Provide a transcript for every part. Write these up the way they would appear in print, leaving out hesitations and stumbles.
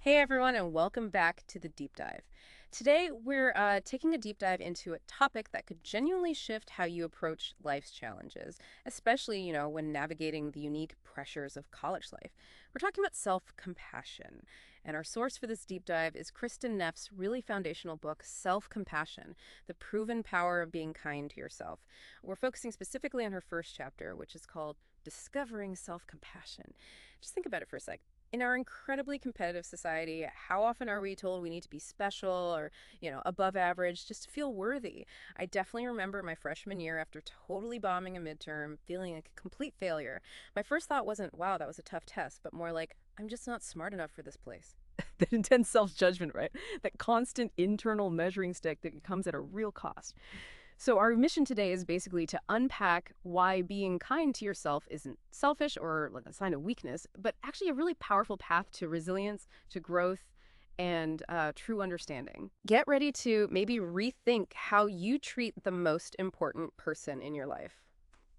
Hey everyone, and welcome back to the deep dive. Today, we're taking a deep dive into a topic that could genuinely shift how you approach life's challenges, especially, when navigating the unique pressures of college life. We're talking about self-compassion. And our source for this deep dive is Kristin Neff's really foundational book, Self-Compassion, The Proven Power of Being Kind to Yourself. We're focusing specifically on her first chapter, which is called Discovering Self-Compassion. Just think about it for a sec. In our incredibly competitive society, how often are we told we need to be special or, above average just to feel worthy? I definitely remember my freshman year after totally bombing a midterm, feeling like a complete failure. My first thought wasn't, wow, that was a tough test, but more like, I'm just not smart enough for this place. That intense self-judgment, right? That constant internal measuring stick that comes at a real cost. So our mission today is basically to unpack why being kind to yourself isn't selfish or like a sign of weakness, but actually a really powerful path to resilience, to growth, and true understanding. Get ready to maybe rethink how you treat the most important person in your life,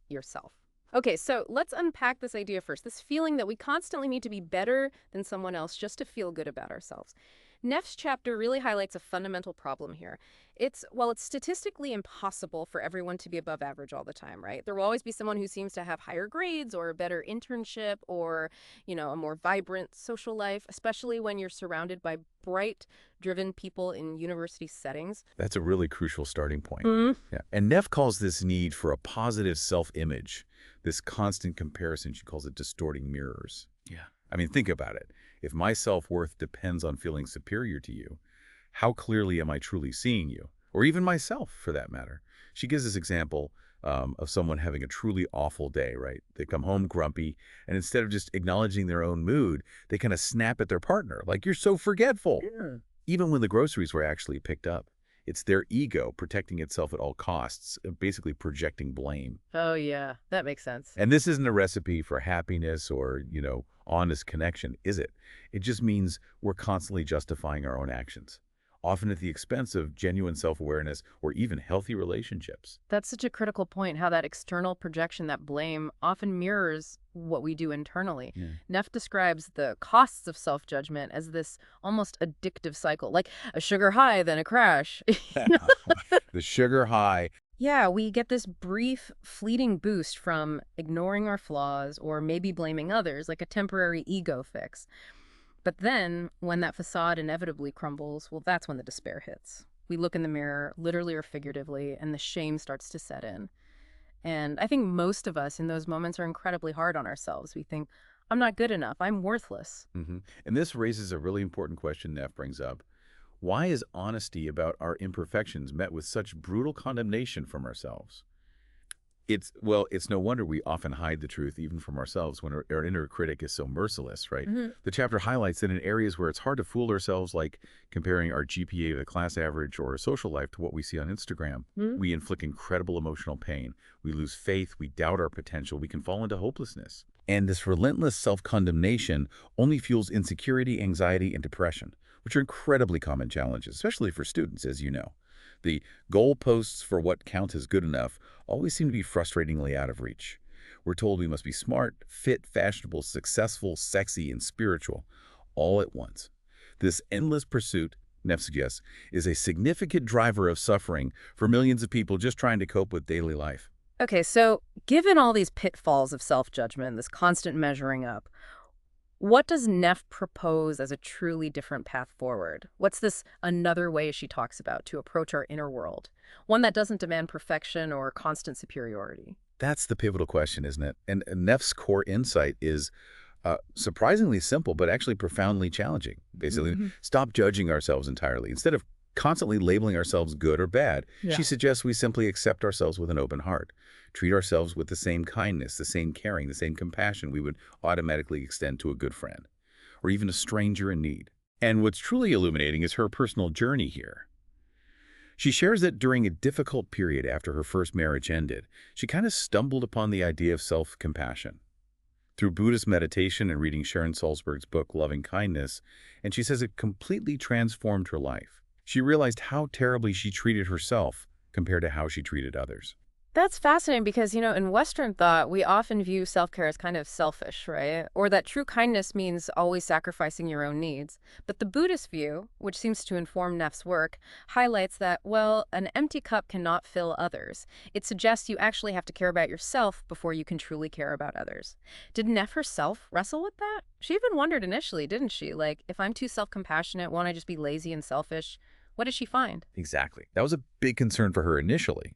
yourself. Okay, so let's unpack this idea first, this feeling that we constantly need to be better than someone else just to feel good about ourselves. Neff's chapter really highlights a fundamental problem here. It's statistically impossible for everyone to be above average all the time, right? There will always be someone who seems to have higher grades or a better internship or, a more vibrant social life, especially when you're surrounded by bright, driven people in university settings. That's a really crucial starting point. Mm. Yeah. And Neff calls this need for a positive self-image, this constant comparison. She calls it distorting mirrors. Yeah. I mean, think about it. If my self-worth depends on feeling superior to you, how clearly am I truly seeing you? Or even myself, for that matter. She gives this example of someone having a truly awful day, right? They come home grumpy, and instead of just acknowledging their own mood, they kind of snap at their partner, like, you're so forgetful. Yeah. Even when the groceries were actually picked up. It's their ego protecting itself at all costs, basically projecting blame. Oh, yeah. That makes sense. And this isn't a recipe for happiness or, honest connection, is it? It just means we're constantly justifying our own actions, often at the expense of genuine self-awareness or even healthy relationships. That's such a critical point, how that external projection, that blame, often mirrors what we do internally. Yeah. Neff describes the costs of self-judgment as this almost addictive cycle, like a sugar high, then a crash. The sugar high. Yeah, we get this brief, fleeting boost from ignoring our flaws or maybe blaming others, like a temporary ego fix. But then, when that facade inevitably crumbles, well, that's when the despair hits. We look in the mirror, literally or figuratively, and the shame starts to set in. And I think most of us in those moments are incredibly hard on ourselves. We think, I'm not good enough, I'm worthless. And this raises a really important question Neff brings up. Why is honesty about our imperfections met with such brutal condemnation from ourselves? It's no wonder we often hide the truth even from ourselves when our inner critic is so merciless, right? The chapter highlights that in areas where it's hard to fool ourselves, like comparing our GPA to the class average or our social life to what we see on Instagram, we inflict incredible emotional pain. We lose faith, we doubt our potential, we can fall into hopelessness. And this relentless self-condemnation only fuels insecurity, anxiety, and depression, which are incredibly common challenges, especially for students, as you know. The goalposts for what counts as good enough always seem to be frustratingly out of reach. We're told we must be smart, fit, fashionable, successful, sexy, and spiritual, all at once. This endless pursuit, Neff suggests, is a significant driver of suffering for millions of people just trying to cope with daily life. Okay, so given all these pitfalls of self-judgment, this constant measuring up, what does Neff propose as a truly different path forward? What's this another way she talks about to approach our inner world? One that doesn't demand perfection or constant superiority. That's the pivotal question, isn't it? And Neff's core insight is surprisingly simple, but actually profoundly challenging. Basically, stop judging ourselves entirely. Instead of constantly labeling ourselves good or bad, Yeah. she suggests we simply accept ourselves with an open heart, treat ourselves with the same kindness, the same caring, the same compassion we would automatically extend to a good friend, or even a stranger in need. And what's truly illuminating is her personal journey here. She shares that during a difficult period after her first marriage ended, she kind of stumbled upon the idea of self-compassion. Through Buddhist meditation and reading Sharon Salzberg's book, Loving Kindness, and she says it completely transformed her life. She realized how terribly she treated herself compared to how she treated others. That's fascinating because, in Western thought, we often view self-care as kind of selfish, right? Or that true kindness means always sacrificing your own needs. But the Buddhist view, which seems to inform Neff's work, highlights that, well, an empty cup cannot fill others. It suggests you actually have to care about yourself before you can truly care about others. Did Neff herself wrestle with that? She even wondered initially, didn't she? Like, if I'm too self-compassionate, won't I just be lazy and selfish? What did she find? Exactly. That was a big concern for her initially.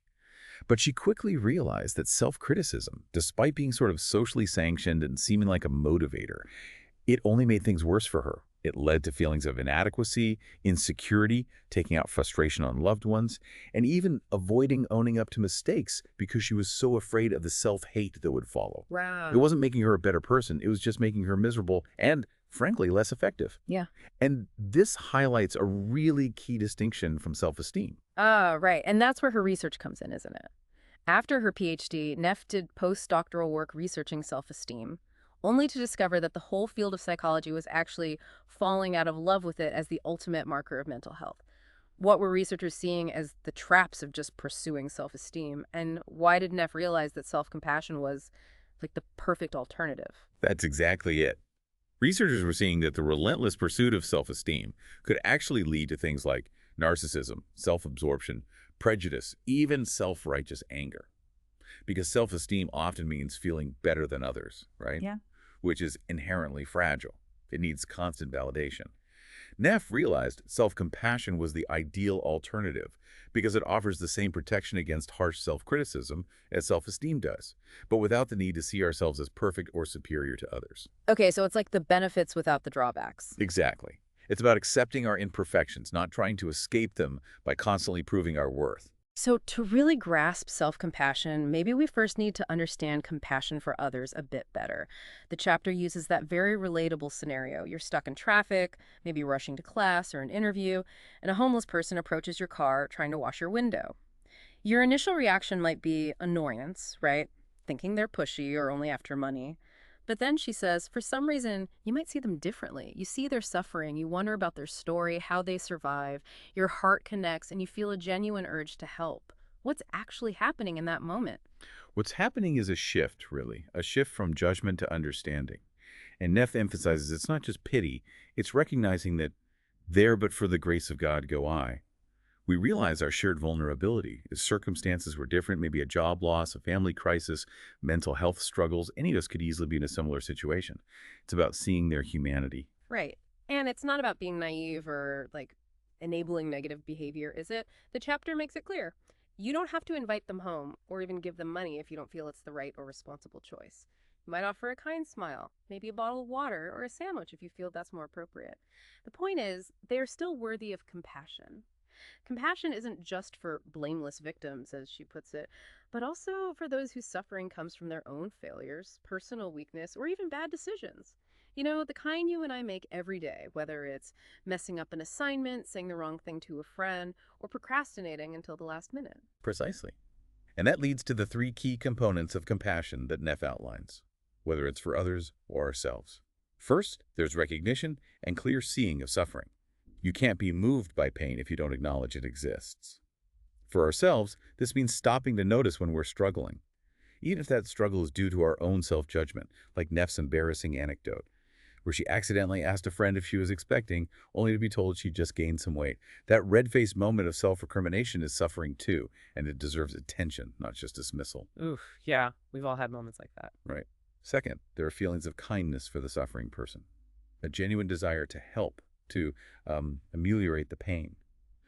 But she quickly realized that self-criticism, despite being sort of socially sanctioned and seeming like a motivator, it only made things worse for her. It led to feelings of inadequacy, insecurity, taking out frustration on loved ones, and even avoiding owning up to mistakes because she was so afraid of the self-hate that would follow. Wow. It wasn't making her a better person. It was just making her miserable and, frankly, less effective. Yeah. And this highlights a really key distinction from self-esteem. Ah, right. And that's where her research comes in, isn't it? After her PhD, Neff did postdoctoral work researching self-esteem, only to discover that the whole field of psychology was actually falling out of love with it as the ultimate marker of mental health. What were researchers seeing as the traps of just pursuing self-esteem? And why did Neff realize that self-compassion was like the perfect alternative? That's exactly it. Researchers were seeing that the relentless pursuit of self-esteem could actually lead to things like narcissism, self-absorption, prejudice, even self-righteous anger. Because self-esteem often means feeling better than others, right? Yeah. Which is inherently fragile. It needs constant validation. Neff realized self-compassion was the ideal alternative because it offers the same protection against harsh self-criticism as self-esteem does, but without the need to see ourselves as perfect or superior to others. Okay, so it's like the benefits without the drawbacks. Exactly. It's about accepting our imperfections, not trying to escape them by constantly proving our worth. So to really grasp self-compassion, maybe we first need to understand compassion for others a bit better. The chapter uses that very relatable scenario. You're stuck in traffic, maybe rushing to class or an interview, and a homeless person approaches your car trying to wash your window. Your initial reaction might be annoyance, right? Thinking they're pushy or only after money. But then she says, for some reason, you might see them differently. You see their suffering, you wonder about their story, how they survive, your heart connects, and you feel a genuine urge to help. What's actually happening in that moment? What's happening is a shift, really, a shift from judgment to understanding. And Neff emphasizes it's not just pity, it's recognizing that there but for the grace of God go I. We realize our shared vulnerability. If circumstances were different, maybe a job loss, a family crisis, mental health struggles, any of us could easily be in a similar situation. It's about seeing their humanity. Right. And it's not about being naive or enabling negative behavior, is it? The chapter makes it clear. You don't have to invite them home or even give them money if you don't feel it's the right or responsible choice. You might offer a kind smile, maybe a bottle of water or a sandwich if you feel that's more appropriate. The point is, they are still worthy of compassion. Compassion isn't just for blameless victims, as she puts it, but also for those whose suffering comes from their own failures, personal weakness, or even bad decisions. The kind you and I make every day, whether it's messing up an assignment, saying the wrong thing to a friend, or procrastinating until the last minute. Precisely. And that leads to the three key components of compassion that Neff outlines, whether it's for others or ourselves. First, there's recognition and clear seeing of suffering. You can't be moved by pain if you don't acknowledge it exists. For ourselves, this means stopping to notice when we're struggling, even if that struggle is due to our own self-judgment, like Neff's embarrassing anecdote, where she accidentally asked a friend if she was expecting, only to be told she just gained some weight. That red-faced moment of self-recrimination is suffering too, and it deserves attention, not just dismissal. Oof, yeah, we've all had moments like that. Right. Second, there are feelings of kindness for the suffering person, a genuine desire to help, to ameliorate the pain.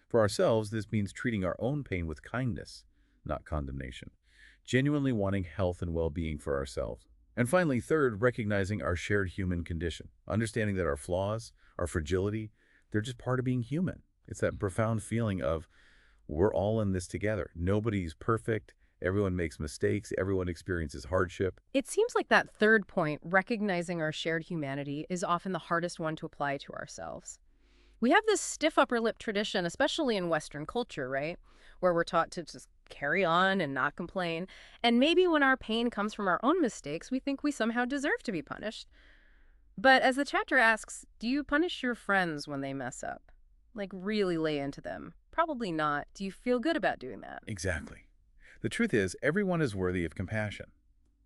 For ourselves, this means treating our own pain with kindness, not condemnation, genuinely wanting health and well-being for ourselves. And finally, third, recognizing our shared human condition, understanding that our flaws, our fragility, they're just part of being human. It's that profound feeling of we're all in this together. Nobody's perfect. Everyone makes mistakes. Everyone experiences hardship. It seems like that third point, recognizing our shared humanity, is often the hardest one to apply to ourselves. We have this stiff upper lip tradition, especially in Western culture, right? Where we're taught to just carry on and not complain. And maybe when our pain comes from our own mistakes, we think we somehow deserve to be punished. But as the chapter asks, do you punish your friends when they mess up? Like really lay into them? Probably not. Do you feel good about doing that? Exactly. The truth is, everyone is worthy of compassion.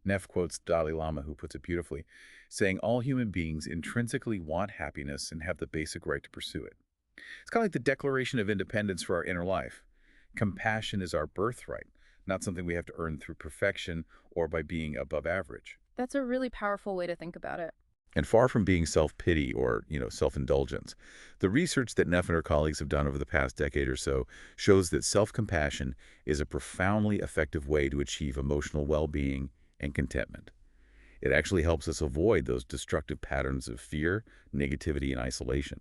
Neff quotes Dalai Lama, who puts it beautifully, saying all human beings intrinsically want happiness and have the basic right to pursue it. It's kind of like the Declaration of Independence for our inner life. Compassion is our birthright, not something we have to earn through perfection or by being above average. That's a really powerful way to think about it. And far from being self-pity or, self-indulgence, the research that Neff and her colleagues have done over the past decade or so shows that self-compassion is a profoundly effective way to achieve emotional well-being and contentment. It actually helps us avoid those destructive patterns of fear, negativity, and isolation.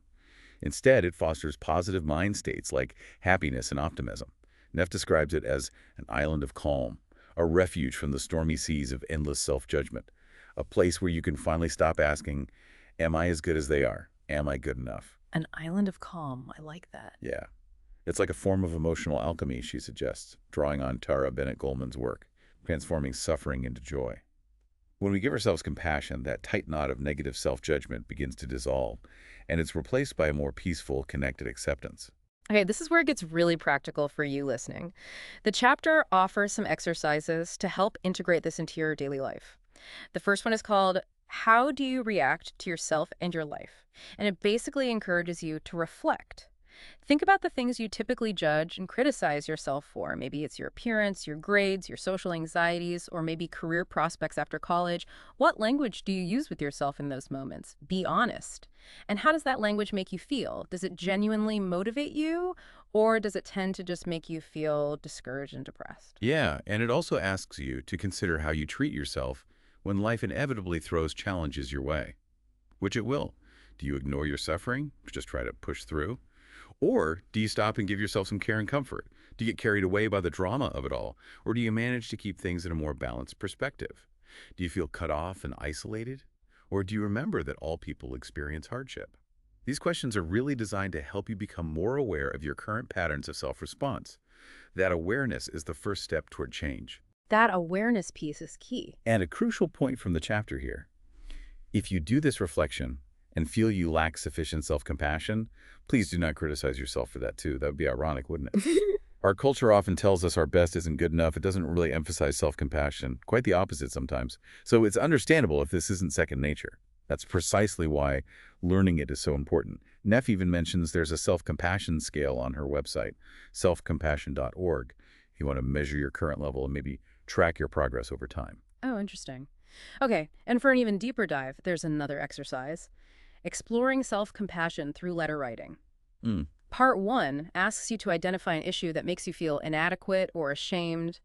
Instead, it fosters positive mind states like happiness and optimism. Neff describes it as an island of calm, a refuge from the stormy seas of endless self-judgment, a place where you can finally stop asking, am I as good as they are? Am I good enough? An island of calm. I like that. Yeah. It's like a form of emotional alchemy, she suggests, drawing on Tara Bennett Goldman's work, transforming suffering into joy. When we give ourselves compassion, that tight knot of negative self-judgment begins to dissolve, and it's replaced by a more peaceful, connected acceptance. Okay, this is where it gets really practical for you listening. The chapter offers some exercises to help integrate this into your daily life. The first one is called How Do You React to Yourself and Your Life? And it basically encourages you to reflect. Think about the things you typically judge and criticize yourself for. Maybe it's your appearance, your grades, your social anxieties, or maybe career prospects after college. What language do you use with yourself in those moments? Be honest. And how does that language make you feel? Does it genuinely motivate you, or does it tend to just make you feel discouraged and depressed? Yeah, and it also asks you to consider how you treat yourself when life inevitably throws challenges your way, which it will. Do you ignore your suffering, just try to push through? Or do you stop and give yourself some care and comfort? Do you get carried away by the drama of it all? Or do you manage to keep things in a more balanced perspective? Do you feel cut off and isolated? Or do you remember that all people experience hardship? These questions are really designed to help you become more aware of your current patterns of self-response. That awareness is the first step toward change. That awareness piece is key. And a crucial point from the chapter here. If you do this reflection and feel you lack sufficient self-compassion, please do not criticize yourself for that too. That would be ironic, wouldn't it? Our culture often tells us our best isn't good enough. It doesn't really emphasize self-compassion. Quite the opposite sometimes. So it's understandable if this isn't second nature. That's precisely why learning it is so important. Neff even mentions there's a self-compassion scale on her website, selfcompassion.org, if you want to measure your current level and maybe track your progress over time. Oh, interesting. Okay, and for an even deeper dive, there's another exercise. Exploring self-compassion through letter writing. Part 1 asks you to identify an issue that makes you feel inadequate or ashamed.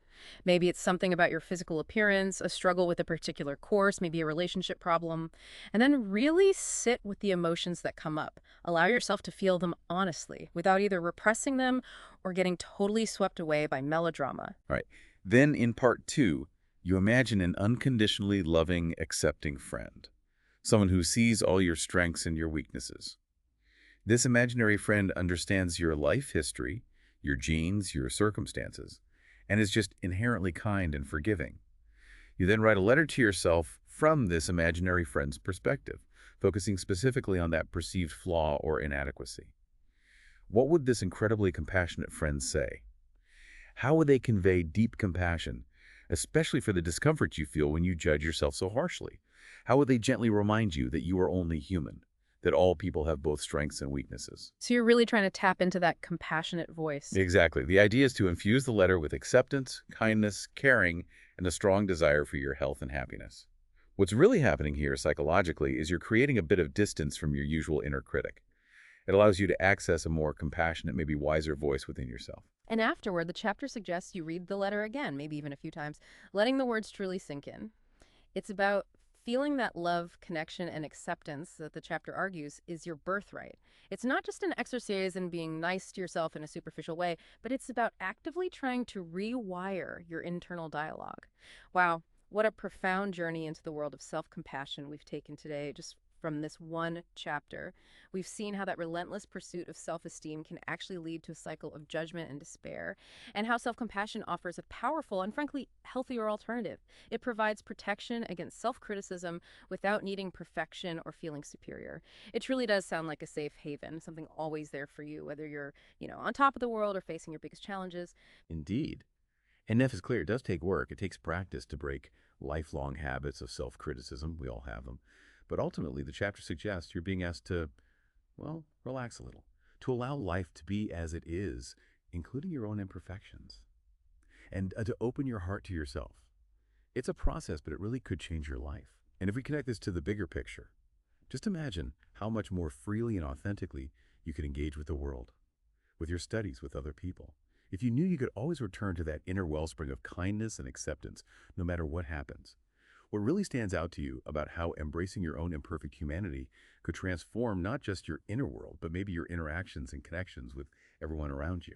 Maybe it's something about your physical appearance, a struggle with a particular course, maybe a relationship problem. And then really sit with the emotions that come up. Allow yourself to feel them honestly, without either repressing them or getting totally swept away by melodrama. All right. Then in part 2, you imagine an unconditionally loving, accepting friend. Someone who sees all your strengths and your weaknesses. This imaginary friend understands your life history, your genes, your circumstances, and is just inherently kind and forgiving. You then write a letter to yourself from this imaginary friend's perspective, focusing specifically on that perceived flaw or inadequacy. What would this incredibly compassionate friend say? How would they convey deep compassion, especially for the discomfort you feel when you judge yourself so harshly? How would they gently remind you that you are only human, that all people have both strengths and weaknesses? So you're really trying to tap into that compassionate voice. Exactly. The idea is to infuse the letter with acceptance, kindness, caring, and a strong desire for your health and happiness. What's really happening here psychologically is you're creating a bit of distance from your usual inner critic. It allows you to access a more compassionate, maybe wiser voice within yourself. And afterward, the chapter suggests you read the letter again, maybe even a few times, letting the words truly sink in. It's about feeling that love, connection, and acceptance that the chapter argues is your birthright. It's not just an exercise in being nice to yourself in a superficial way, but it's about actively trying to rewire your internal dialogue. Wow, what a profound journey into the world of self-compassion we've taken today, just from this one chapter. We've seen how that relentless pursuit of self-esteem can actually lead to a cycle of judgment and despair, and how self-compassion offers a powerful and frankly healthier alternative. It provides protection against self-criticism without needing perfection or feeling superior. It truly does sound like a safe haven, something always there for you, whether you're, on top of the world or facing your biggest challenges. Indeed. And Neff is clear, it does take work. It takes practice to break lifelong habits of self-criticism. We all have them. But ultimately, the chapter suggests you're being asked to, well, relax a little, to allow life to be as it is, including your own imperfections, and to open your heart to yourself. It's a process, but it really could change your life. And if we connect this to the bigger picture, just imagine how much more freely and authentically you could engage with the world, with your studies, with other people. If you knew you could always return to that inner wellspring of kindness and acceptance, no matter what happens. What really stands out to you about how embracing your own imperfect humanity could transform not just your inner world, but maybe your interactions and connections with everyone around you,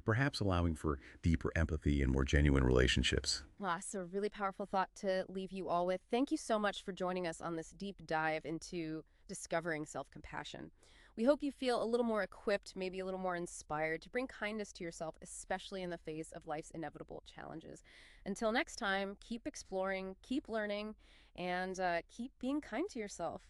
perhaps allowing for deeper empathy and more genuine relationships. Wow, so a really powerful thought to leave you all with. Thank you so much for joining us on this deep dive into discovering self-compassion. We hope you feel a little more equipped, maybe a little more inspired to bring kindness to yourself, especially in the face of life's inevitable challenges. Until next time, keep exploring, keep learning, and keep being kind to yourself.